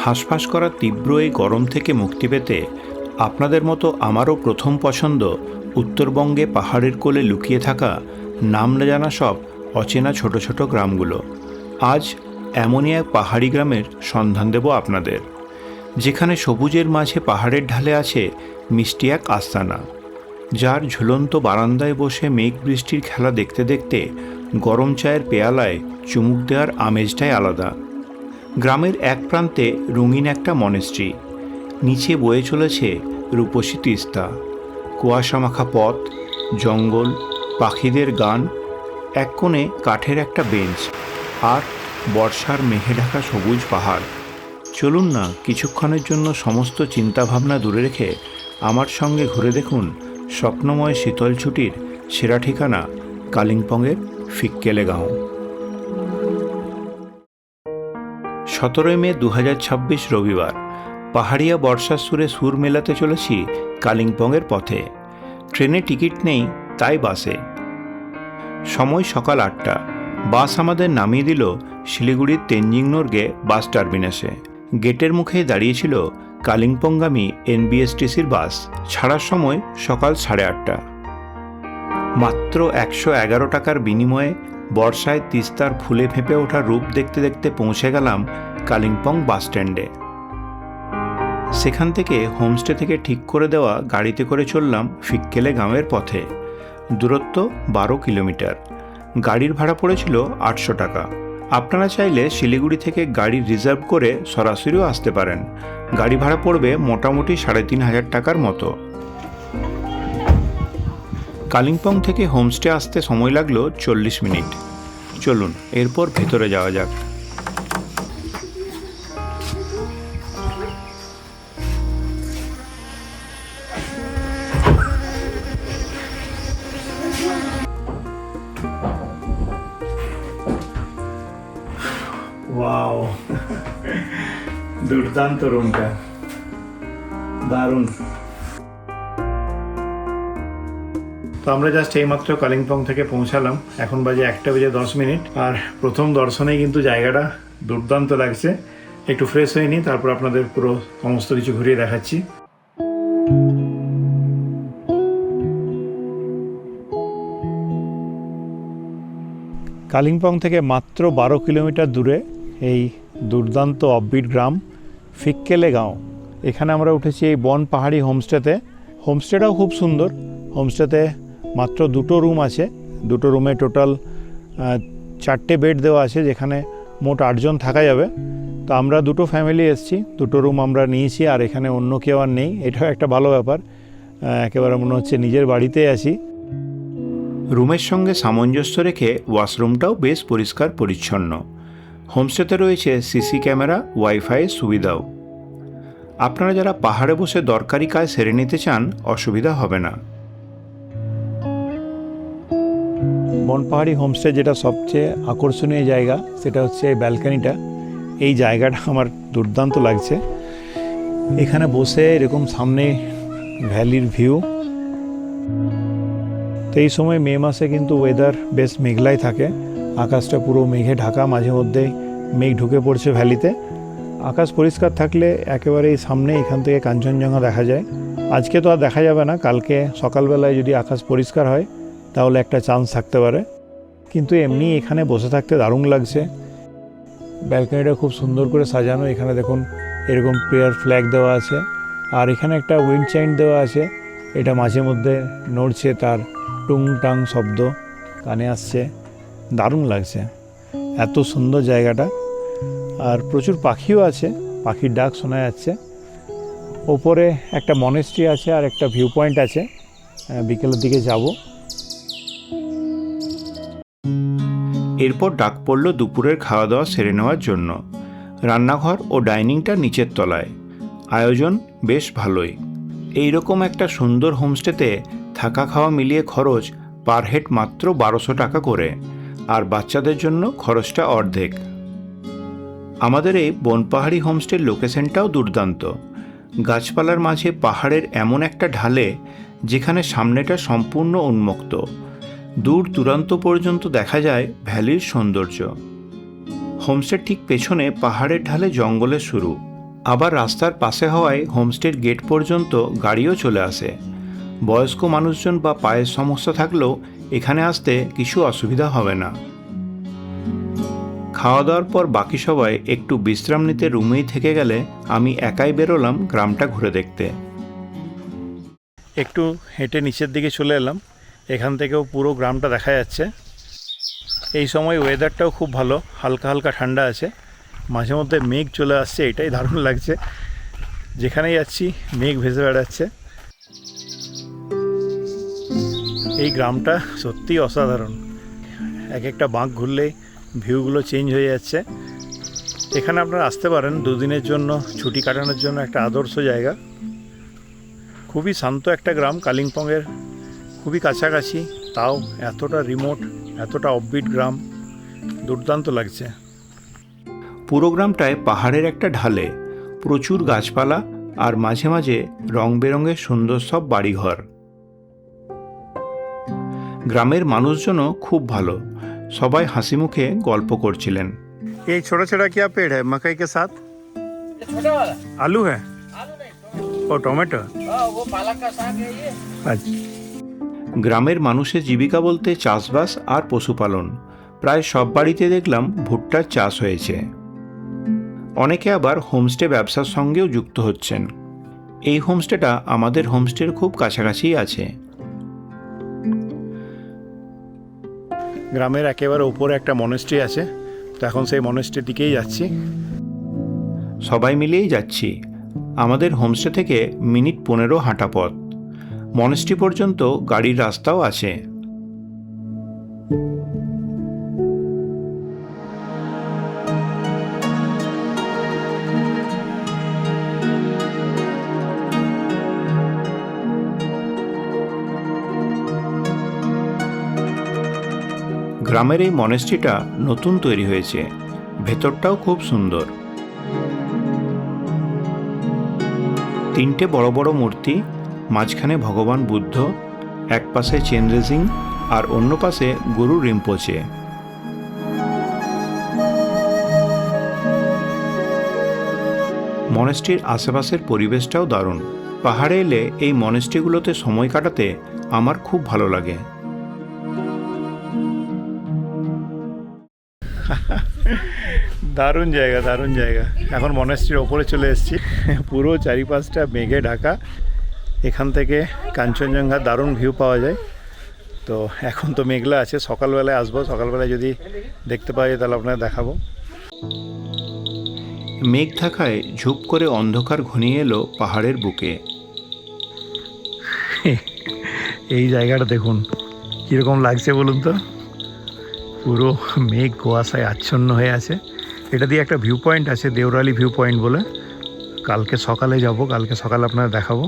হাঁসফাঁস করা তীব্র এই গরম থেকে মুক্তি পেতে আপনাদের মতো আমারও প্রথম পছন্দ উত্তরবঙ্গে পাহাড়ের কোলে লুকিয়ে থাকা নাম না জানা সব অচেনা ছোট ছোট গ্রামগুলো। আজ এমনই এক পাহাড়ি গ্রামের সন্ধান দেব আপনাদের, যেখানে সবুজের মাঝে পাহাড়ের ঢালে আছে মিষ্টি এক আস্তানা, যার ঝুলন্ত বারান্দায় বসে মেঘ বৃষ্টির খেলা দেখতে দেখতে গরম চায়ের পেয়ালায় চুমুক দেওয়ার আমেজটাই আলাদা। গ্রামের এক প্রান্তে রঙিন একটা মনেস্ট্রি, নিচে বয়ে চলেছে রূপসী তিস্তা, কুয়াশামাখা পথ, জঙ্গল, পাখিদের গান, এক কোণে কাঠের একটা বেঞ্চ, আর বর্ষার মেঘে ঢাকা সবুজ পাহাড়। চলুন না কিছুক্ষণের জন্য সমস্ত চিন্তাভাবনা দূরে রেখে আমার সঙ্গে ঘুরে দেখুন স্বপ্নময় শীতল ছুটির সেরা ঠিকানা কালিম্পংয়ের ফিক্কেলেগাঁও। 17 মে 2026 রবিবার পাহাড়িয়া বর্ষার সুরে সুর মেলাতে চলেছি কালিম্পংয়ের পথে। ট্রেনে টিকিট নেই, তাই বাসে। সময় সকাল 8টা। বাস আমাদের নামিয়ে দিল শিলিগুড়ির তেনজিং নোরগে বাস টার্মিনাসে। গেটের মুখেই দাঁড়িয়েছিল কালিম্পংগামী এনবিএসটিসির বাস। ছাড়ার সময় সকাল 8:30। মাত্র 111 টাকার বিনিময়ে বর্ষায় তিস্তার ফুলে ফেঁপে ওঠা রূপ দেখতে দেখতে পৌঁছে গেলাম কালিম্পং বাস স্ট্যান্ডে। সেখান থেকে হোমস্টে থেকে ঠিক করে দেওয়া গাড়িতে করে চললাম ফিক্কেলেগাঁওয়ের পথে। দূরত্ব 12 কিলোমিটার। গাড়ির ভাড়া পড়েছিল 800 টাকা। আপনারা চাইলে শিলিগুড়ি থেকে গাড়ি রিজার্ভ করে সরাসরিও আসতে পারেন। গাড়ি ভাড়া পড়বে মোটামুটি 3500 টাকার মতো। কালিম্পং থেকে হোমস্টে আসতে সময় লাগলো 40 মিনিট। চলুন এরপর ভেতরে যাওয়া যাক। ওয়াও, দুর্দান্ত রুমটা, দারুণ। তো আমরা জাস্ট এইমাত্র কালিম্পং থেকে পৌঁছালাম। এখন বাজে 1:10। আর প্রথম দর্শনেই কিন্তু জায়গাটা দুর্দান্ত লাগছে। একটু ফ্রেশ হয়ে নিই, তারপর আপনাদের পুরো সমস্ত কিছু ঘুরিয়ে দেখাচ্ছি। কালিম্পং থেকে মাত্র 12 কিলোমিটার দূরে এই দুর্দান্ত অফবিট গ্রাম ফিক্কেলেগাঁও। এখানে আমরা উঠেছি এই বন পাহাড়ি হোমস্টেতে। হোমস্টেটাও খুব সুন্দর। হোমস্টেতে মাত্র 2টো রুম আছে। 2টো রুমে টোটাল 4টে বেড দেওয়া আছে, যেখানে মোট 8 জন থাকা যাবে। তো আমরা 2টো ফ্যামিলি এসেছি, 2টো রুম আমরা নিয়েছি, আর এখানে অন্য কেউ আর নেই। এটাও একটা ভালো ব্যাপার, একেবারে মনে হচ্ছে নিজের বাড়িতেই আছি। রুমের সঙ্গে সামঞ্জস্য রেখে ওয়াশরুমটাও বেশ পরিষ্কার পরিচ্ছন্ন। হোমস্টেতে রয়েছে সিসি ক্যামেরা, ওয়াইফাইয়ের সুবিধাও। আপনারা যারা পাহাড়ে বসে দরকারি কাজ সেরে নিতে চান, অসুবিধা হবে না। বনপাহাড়ি হোমস্টে যেটা সবচেয়ে আকর্ষণীয় জায়গা, সেটা হচ্ছে এই ব্যালকনিটা। এই জায়গাটা আমার দুর্দান্ত লাগছে। এখানে বসে এরকম সামনে ভ্যালির ভিউ। তো এই সময় মে মাসে কিন্তু ওয়েদার বেশ মেঘলাই থাকে। আকাশটা পুরো মেঘে ঢাকা, মাঝে মধ্যে মেঘ ঢুকে পড়ছে ভ্যালিতে। আকাশ পরিষ্কার থাকলে একেবারেই সামনে এখান থেকে কাঞ্চনজঙ্ঘা দেখা যায়। আজকে তো আর দেখা যাবে না, কালকে সকালবেলায় যদি আকাশ পরিষ্কার হয় তাহলে একটা চান্স থাকতে পারে। কিন্তু এমনি এখানে বসে থাকতে দারুণ লাগছে। ব্যালকনিটা খুব সুন্দর করে সাজানো। এখানে দেখুন এরকম প্রেয়ার ফ্ল্যাগ দেওয়া আছে, আর এখানে একটা উইন্ড চাইন দেওয়া আছে। এটা মাঝে মধ্যে নড়ছে, তার টুং টাং শব্দ কানে আসছে। দারুণ লাগছে, এত সুন্দর জায়গাটা। আর প্রচুর পাখিও আছে, পাখির ডাক শোনা যাচ্ছে। ওপরে একটা মনেস্ট্রি আছে আর একটা ভিউ পয়েন্ট আছে। বিকেলের দিকে যাব। এরপর ডাক পড়ল দুপুরের খাওয়া দাওয়া সেরে নেওয়ার জন্য। রান্নাঘর ও ডাইনিংটা নিচের তলায়। আয়োজন বেশ ভালোই। এইরকম একটা সুন্দর হোমস্টেতে থাকা খাওয়া মিলিয়ে খরচ পার হেড মাত্র 1200 টাকা করে, আর বাচ্চাদের জন্য খরচটা অর্ধেক। আমাদের এই বনপাহাড়ি হোমস্টের লোকেশনটাও দুর্দান্ত। গাছপালার মাঝে পাহাড়ের এমন একটা ঢালে, যেখানে সামনেটা সম্পূর্ণ উন্মুক্ত। দূর দূরান্ত পর্যন্ত দেখা যায় ভ্যালির সৌন্দর্য। হোমস্টের ঠিক পেছনে পাহাড়ের ঢালে জঙ্গলের শুরু, আবার রাস্তার পাশে হওয়ায় হোমস্টের গেট পর্যন্ত গাড়িও চলে আসে। বয়স্ক মানুষজন বা পায়ের সমস্যা থাকলেও এখানে আসতে কিছু অসুবিধা হবে না। খাওয়া দাওয়ার পর বাকি সবাই একটু বিশ্রাম নিতে রুমেই থেকে গেলে আমি একাই বেরোলাম গ্রামটা ঘুরে দেখতে। একটু হেঁটে নিচের দিকে চলে এলাম, এখান থেকেও পুরো গ্রামটা দেখা যাচ্ছে। এই সময় ওয়েদারটাও খুব ভালো, হালকা হালকা ঠান্ডা আছে, মাঝে মধ্যে মেঘ চলে আসছে, এটাই দারুণ লাগছে। যেখানেই যাচ্ছি মেঘ ভেসে বেড়াচ্ছে। এই গ্রামটা সত্যিই অসাধারণ, এক একটা বাঁক ঘুরলেই ভিউগুলো চেঞ্জ হয়ে যাচ্ছে। এখানে আপনারা আসতে পারেন দুদিনের জন্য ছুটি কাটানোর জন্য, একটা আদর্শ জায়গা। খুবই শান্ত একটা গ্রাম, কালিম্পংয়ের খুবই কাছাকাছি, তাও এতটা রিমোট, এতটা অফবিট গ্রাম, দুর্দান্ত লাগছে। পুরো গ্রামটায় পাহাড়ের একটা ঢালে, প্রচুর গাছপালা আর মাঝে মাঝে রং বেরঙের সুন্দর সব বাড়িঘর। গ্রামের মানুষজনও খুব ভালো, সবাই হাসি মুখে গল্প করছিলেন। এই ছোট ছোট क्या पेड़ है मकई के साथ? छोटा वाला आलू है आलू नहीं, और टोमेटो। वो पालक का साग है ये। আচ্ছা। গ্রামের মানুষের জীবিকা বলতে চাষবাস আর পশুপালন। প্রায় সব বাড়িতে দেখলাম ভুট্টার চাষ হয়েছে। অনেকে আবার হোমস্টে ব্যবসার সঙ্গেও যুক্ত হচ্ছেন। এই হোমস্টেটা আমাদের হোমস্টের খুব কাছাকাছিই আছে। গ্রামের একেবারে উপরে একটা মনেস্ট্রি আছে, তো এখন সেই মনেস্ট্রির দিকেই যাচ্ছি। সবাই মিলেই যাচ্ছি। আমাদের হোমস্টে থেকে মিনিট 15 হাঁটা পথ। মনেস্ট্রি পর্যন্ত গাড়ির রাস্তাও আছে। গ্রামের এই মনেস্ট্রিটা নতুন তৈরি হয়েছে, ভেতরটাও খুব সুন্দর। 3টে বড় বড় মূর্তি, মাঝখানে ভগবান বুদ্ধ, এক পাশে চেনরেজিং আর অন্য পাশে গুরু রিম্পোচে। মনেস্ট্রির আশেপাশের পরিবেশটাও দারুণ। পাহাড়ে এলে এই মনেস্ট্রিগুলোতে সময় কাটাতে আমার খুব ভালো লাগে। দারুণ জায়গা, দারুণ জায়গা। এখন মনেস্ট্রির ওপরে চলে এসেছি, পুরো চারিপাশটা মেঘে ঢাকা। এখান থেকে কাঞ্চনজঙ্ঘা দারুণ ভিউ পাওয়া যায়। তো এখন তো মেঘলা আছে, সকালবেলায় আসবো, সকালবেলায় যদি দেখতে পাওয়া যায় তাহলে আপনাদের দেখাবো। মেঘ থাকায় ঝুপ করে অন্ধকার ঘনিয়ে এলো পাহাড়ের বুকে। এই জায়গাটা দেখুন কীরকম লাগছে বলুন তো, পুরো মেঘ কুয়াশায় আচ্ছন্ন হয়ে আছে। এটা দিয়ে একটা ভিউ পয়েন্ট আছে, দেওরালি ভিউ পয়েন্ট বলে। কালকে সকালে যাব, কালকে সকালে আপনারা দেখাবো।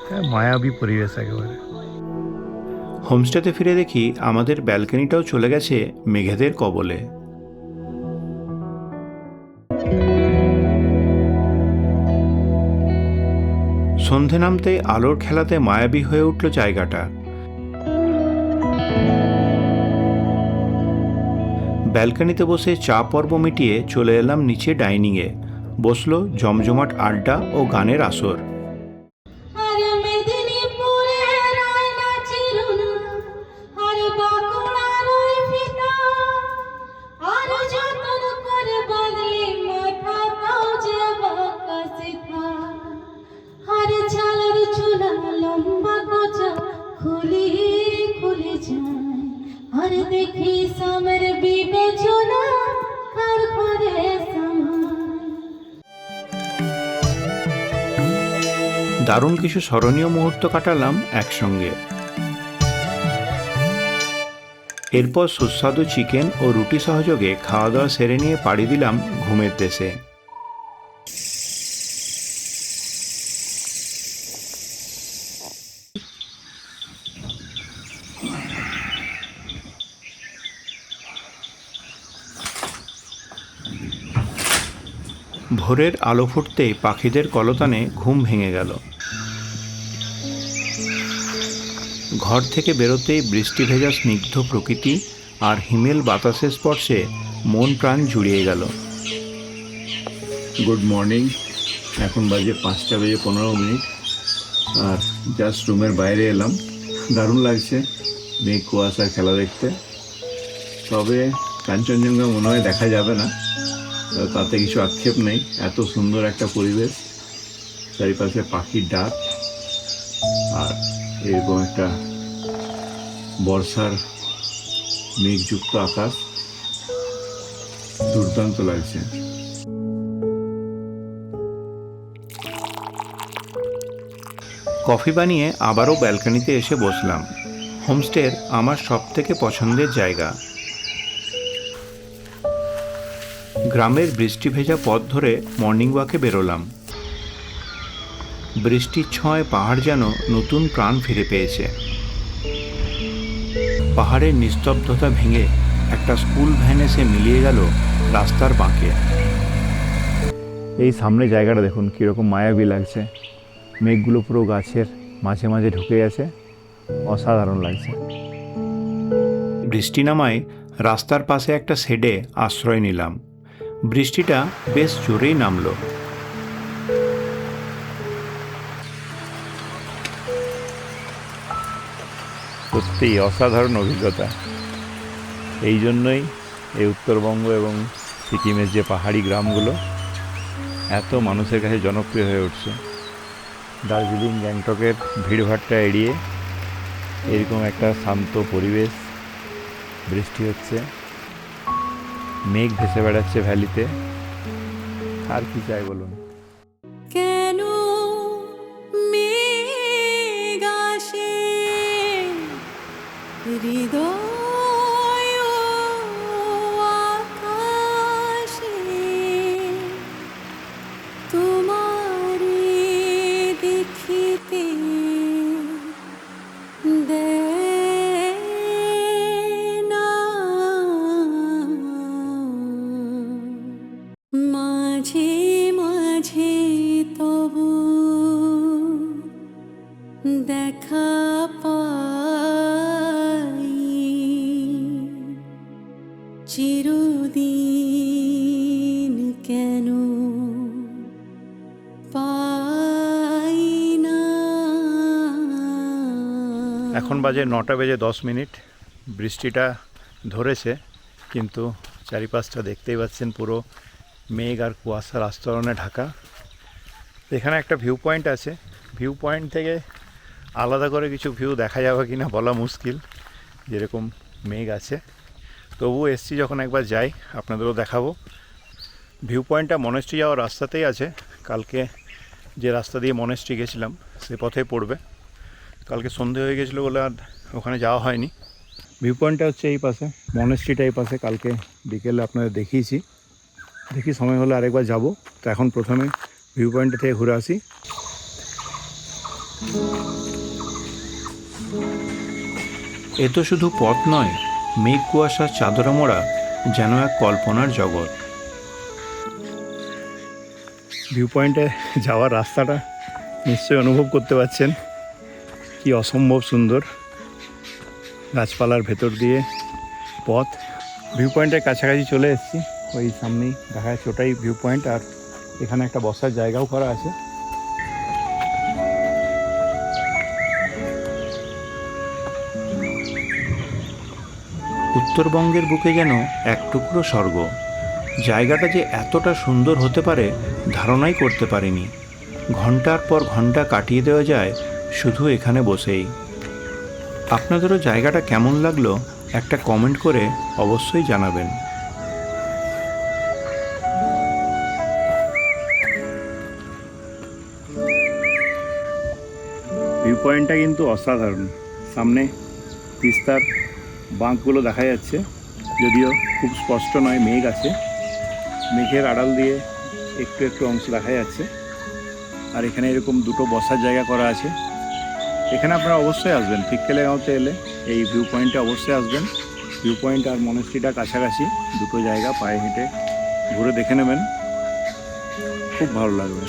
হ্যাঁ, মায়াবী পরিবেশ একেবারে। হোমস্টেতে ফিরে দেখি আমাদের ব্যালকনিটাও চলে গেছে মেঘেদের কবলে। সন্ধে নামতে আলোর খেলাতে মায়াবী হয়ে উঠল জায়গাটা। ব্যালকনিতে বসে চা পর্ব মিটিয়ে চলে এলাম নিচে ডাইনিংয়ে। বসলো জমজমাট আড্ডা ও গানের আসর। দারুণ কিছু স্মরণীয় মুহূর্ত কাটালাম একসঙ্গে। এরপর সুস্বাদু চিকেন ও রুটি সহযোগে খাওয়া দাওয়া সেরে নিয়ে পাড়ি দিলাম ঘুমের দেশে। ভোরের আলো ফুটতেই পাখিদের কলতানে ঘুম ভেঙে গেল। ঘর থেকে বেরোতেই বৃষ্টি ভেজা স্নিগ্ধ প্রকৃতি আর হিমেল বাতাসের স্পর্শে মন প্রাণ জুড়িয়ে গেল। Good morning. এখন বাজে 5:15 আর জাস্ট রুমের বাইরে এলাম। দারুণ লাগছে মেঘ কুয়াশার খেলা দেখতে। তবে কাঞ্চনজঙ্ঘা মনে হয় দেখা যাবে না, তাতে কিছু আক্ষেপ নেই। এত সুন্দর একটা পরিবেশ, চারিপাশে পাখির ডাক আর এরকম একটা বর্ষার মেঘযুক্ত আকাশ, দুর্দান্ত লাগছে। কফি বানিয়ে আবারও ব্যালকনিতে এসে বসলাম। হোমস্টের আমার সবথেকে পছন্দের জায়গা। গ্রামের বৃষ্টি ভেজা পথ ধরে মর্নিং ওয়াকে বেরোলাম। বৃষ্টির ছোঁয়ায় পাহাড় যেন নতুন প্রাণ ফিরে পেয়েছে। পাহাড়ের নিস্তব্ধতা ভেঙে একটা স্কুল ভ্যান এসে মিলিয়ে গেল রাস্তার বাঁকে। এই সামনে জায়গাটা দেখুন কীরকম মায়াবী লাগছে। মেঘগুলো পুরো গাছের মাঝে মাঝে ঢুকে গেছে, অসাধারণ লাগছে। বৃষ্টি নামায় রাস্তার পাশে একটা শেডে আশ্রয় নিলাম। বৃষ্টিটা বেশ জোরেই নামলো। সত্যিই অসাধারণ অভিজ্ঞতা। এই জন্যই এই উত্তরবঙ্গ এবং সিকিমের যে পাহাড়ি গ্রামগুলো এত মানুষের কাছে জনপ্রিয় হয়ে উঠছে। দার্জিলিং, গ্যাংটকের ভিড়ভাট্টা এড়িয়ে এরকম একটা শান্ত পরিবেশ, বৃষ্টি হচ্ছে, মেঘ ভেসে বেড়াচ্ছে ভ্যালিতে, আর কি চাই বলুন। কেন মেঘ আসে হৃদয় আকাশে, তোমারে দেখিতে দেয় না, মাঝে মাঝে তবু দেখা পাই, চিরদিন কেন পাই না। এখন বাজে 9:10। বৃষ্টিটা ধরেছে, কিন্তু চারিপাশটা দেখতেই পাচ্ছেন পুরো মেঘ আর কুয়াশার আস্তরণে ঢাকা। এখানে একটা ভিউ পয়েন্ট আছে। ভিউ পয়েন্ট থেকে আলাদা করে কিছু ভিউ দেখা যাবে কি না বলা মুশকিল, যেরকম মেঘ আছে। তবুও এসছি যখন একবার যাই, আপনাদেরও দেখাবো। ভিউ পয়েন্টটা মনেস্ট্রি যাওয়ার রাস্তাতেই আছে। কালকে যে রাস্তা দিয়ে মনেস্ট্রি গেছিলাম সে পথেই পড়বে। কালকে সন্ধে হয়ে গেছিলো বলে আর ওখানে যাওয়া হয়নি। ভিউ পয়েন্টটা হচ্ছে এই পাশে, মনেস্ট্রিটা এই পাশে। কালকে বিকেলে আপনাদের দেখিয়েছি। দেখি সময় হলে আরেকবার যাব। তো এখন প্রথমে ভিউ পয়েন্টটা থেকে ঘুরে আসি। এ তো শুধু পথ নয়, মেঘ কুয়াশার চাদরে মোড়া যেন এক কল্পনার জগৎ। ভিউ পয়েন্টে যাওয়ার রাস্তাটা নিশ্চয়ই অনুভব করতে পারছেন, কি অসম্ভব সুন্দর। গাছপালার ভেতর দিয়ে পথ। ভিউ পয়েন্টের কাছাকাছি চলে এসেছি। ওই সামনেই দেখা যাচ্ছে, ওটাই ভিউ পয়েন্ট। আর এখানে একটা বসার জায়গাও করা আছে। উত্তরবঙ্গের বুকে যেন এক টুকরো স্বর্গ। জায়গাটা যে এতটা সুন্দর হতে পারে ধারণাই করতে পারিনি। ঘন্টার পর ঘন্টা কাটিয়ে দেওয়া যায় শুধু এখানে বসেই। আপনাদেরও জায়গাটা কেমন লাগলো একটা কমেন্ট করে অবশ্যই জানাবেন। ভিউ পয়েন্টটা কিন্তু অসাধারণ। সামনে তিস্তার বাঁকগুলো দেখা যাচ্ছে, যদিও খুব স্পষ্ট নয়, মেঘ আছে। মেঘের আড়াল দিয়ে একটু একটু অংশ দেখা যাচ্ছে। আর এখানে এরকম দুটো বসার জায়গা করা আছে। এখানে আপনারা অবশ্যই আসবেন, ফিক্কেলেগাঁওতে এলে এই ভিউ পয়েন্টে অবশ্যই আসবেন। ভিউ পয়েন্ট আর মনেস্ট্রিটা কাছাকাছি, দুটো জায়গা পায়ে হেঁটে ঘুরে দেখে নেবেন, খুব ভালো লাগবে।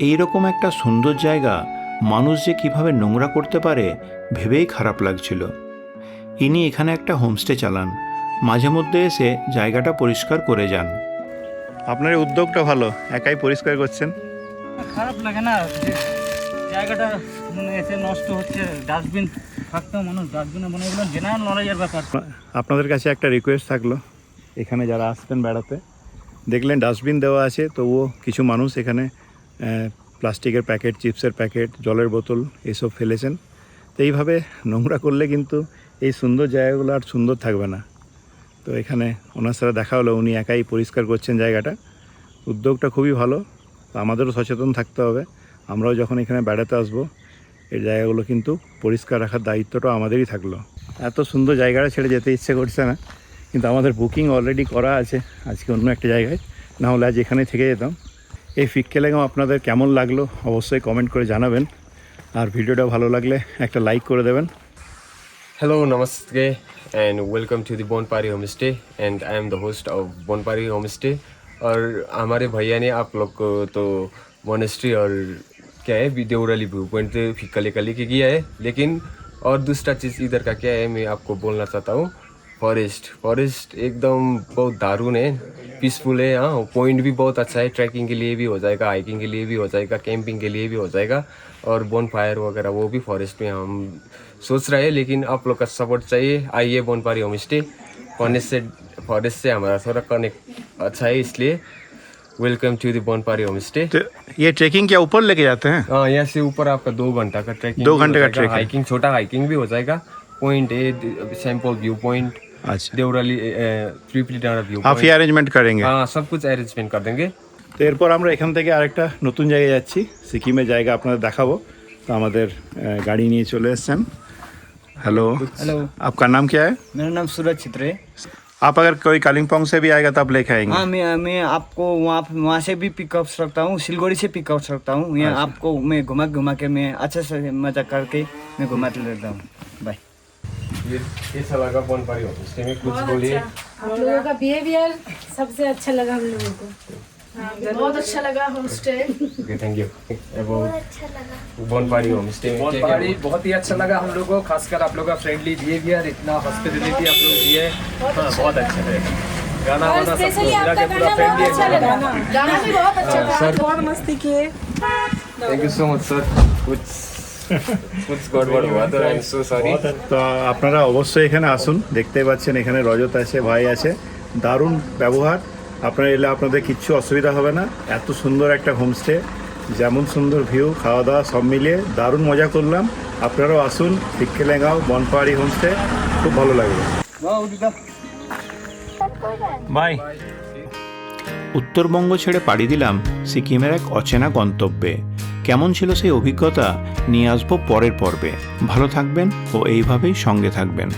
এইরকম একটা সুন্দর জায়গা মানুষ যে কিভাবে নোংরা করতে পারে ভেবেই খারাপ লাগছিল। ইনি এখানে একটা হোমস্টে চালান, মাঝে মধ্যে এসে জায়গাটা পরিষ্কার করে যান। আপনার এই উদ্যোগটা ভালো, একাই পরিষ্কার করছেন। খারাপ লাগে না যে জায়গাটা মানে এসে নষ্ট হচ্ছে, ডাস্টবিন থাকতেও মানুষ ডাস্টবিনে মনে এগুলো জেনারেল নলেজের ব্যাপার। আপনাদের কাছে একটা রিকোয়েস্ট থাকলো, এখানে যারা আসবেন বেড়াতে, দেখলেন ডাস্টবিন দেওয়া আছে, তবুও কিছু মানুষ এখানে প্লাস্টিকের প্যাকেট, চিপসের প্যাকেট, জলের বোতল এইসব ফেলেছেন। তো এইভাবে নোংরা করলে কিন্তু এই সুন্দর জায়গাগুলো আর সুন্দর থাকবে না। তো এখানে ওনার সাথে দেখা হলো, উনি একাই পরিষ্কার করছেন জায়গাটা। উদ্যোগটা খুবই ভালো। তো আমাদেরও সচেতন থাকতে হবে, আমরাও যখন এখানে বেড়াতে আসবো এই জায়গাগুলো কিন্তু পরিষ্কার রাখার দায়িত্বটা আমাদেরই থাকলো। এত সুন্দর জায়গাটা ছেড়ে যেতে ইচ্ছে করছে না, কিন্তু আমাদের বুকিং অলরেডি করা আছে আজকে অন্য একটা জায়গায়, না হলে আজ এখানে থেকে যেতাম। এই ফিক্কেলেগাঁও আপনাদের কেমন লাগলো অবশ্যই কমেন্ট করে জানাবেন, আর ভিডিওটা ভালো লাগলে একটা লাইক করে দেবেন। Hello, namaste, and welcome to the Bonpari Homestay. And I am the host of Bonpari Homestay. और हमारे भैया ने आप लोग को तो मोनेस्ट्री और क्या है देवराली व्यू पॉइंट फिक्का लेके किया है, लेकिन और दूसरा चीज़ इधर का क्या है मैं आपको बोलना चाहता हूँ। फॉरेस्ट एकदम बहुत दारुण है, पीसफुल है। हाँ, पॉइंट भी बहुत अच्छा है, ट्रैकिंग के लिए भी हो जाएगा, हाइकिंग के लिए भी हो जाएगा, कैंपिंग के लिए भी हो जाएगा। और बोनफायर वगैरह वो भी फॉरेस्ट में हम सोच रहे हैं, लेकिन आप लोग का सपोर्ट चाहिए। आइए बोनपारी होमस्टे। फॉरेस्ट से हमारा थोड़ा कनेक्ट अच्छा है, इसलिए वेलकम टू द बोनपारी होमस्टे। तो ये ट्रैकिंग क्या ऊपर लेके जाते हैं? हाँ, यहाँ से ऊपर आपका 2 घंटा का ट्रैकिंग, 2 घंटे का ट्रैकिंग, हाइकिंग, छोटा हाइकिंग भी हो जाएगा। पॉइंट है सैंपल व्यू पॉइंट, अच्छा, देवराली ट्रिपली डांडा व्यू आप ही अरेंजमेंट करेंगे? हाँ, सब कुछ अरेंजमेंट कर देंगे। তো এরপর আমরা এখান থেকে আরেকটা নতুন জায়গায় যাচ্ছি, সিকিমের জায়গা আপনাদের দেখাবো। তো আমাদের গাড়ি নিয়ে চলে এসেছেন। हेलो हेलो, आपका नाम क्या है? मेरा नाम सूरज चित्रे। आप अगर कोई कालिम्पोंग से भी आएगा तो आप लेके आएंगे? हाँ, मैं आपको वहाँ से भी पिकअप रखता हूँ, सिलगुड़ी से पिकअप रखता हूँ। यहाँ आपको मैं घुमा के मैं अच्छे से मजा करके मैं घुमा लेता हूँ। बाय। ये कैसा लगा बोनपारी होमस्टे में, कुछ बहुत बोलिए। अच्छा। आप लोगों का बिहेवियर सबसे अच्छा लगा हम लोगों को। बहुत अच्छा लगा homestay. Okay, thank you. Bonpari homestay में क्या क्या पहाड़ी बहुत ही अच्छा लगा हम लोग को, खासकर आप लोग का फ्रेंडली बिहेवियर, इतना हॉस्पिटलिटी आप लोग दिए, हाँ बहुत अच्छा है। गाना और वाना सब स्पेशली मिला आपका के पूरा गाना बहुत फ्रेंडली अच्छा लगा। गाना भी बहुत अच्छा था, सर। बहुत मस्ती किए। Thank you so much sir. कुछ गड़बड़ हुआ तो आई एम सो सॉरी। তো আপনারা অবশ্যই এখানে আসুন, দেখতেই পাচ্ছেন এখানে রজত আছে, ভাই আছে, দারুণ ব্যবহার। আপনারা এলে আপনাদের কিচ্ছু অসুবিধা হবে না। এত সুন্দর একটা হোমস্টে, যেমন সুন্দর ভিউ, খাওয়া দাওয়া সব মিলিয়ে দারুণ মজা করলাম। আপনারাও আসুন ফিক্কেলেগাঁও বনপাহাড়ি হোমস্টে, খুব ভালো লাগবে। বাই। উত্তরবঙ্গ ছেড়ে পাড়ি দিলাম সিকিমের এক অচেনা গন্তব্যে। কেমন ছিল সেই অভিজ্ঞতা নিয়ে আসবো পরের পর্বে। ভালো থাকবেন ও এইভাবেই সঙ্গে থাকবেন।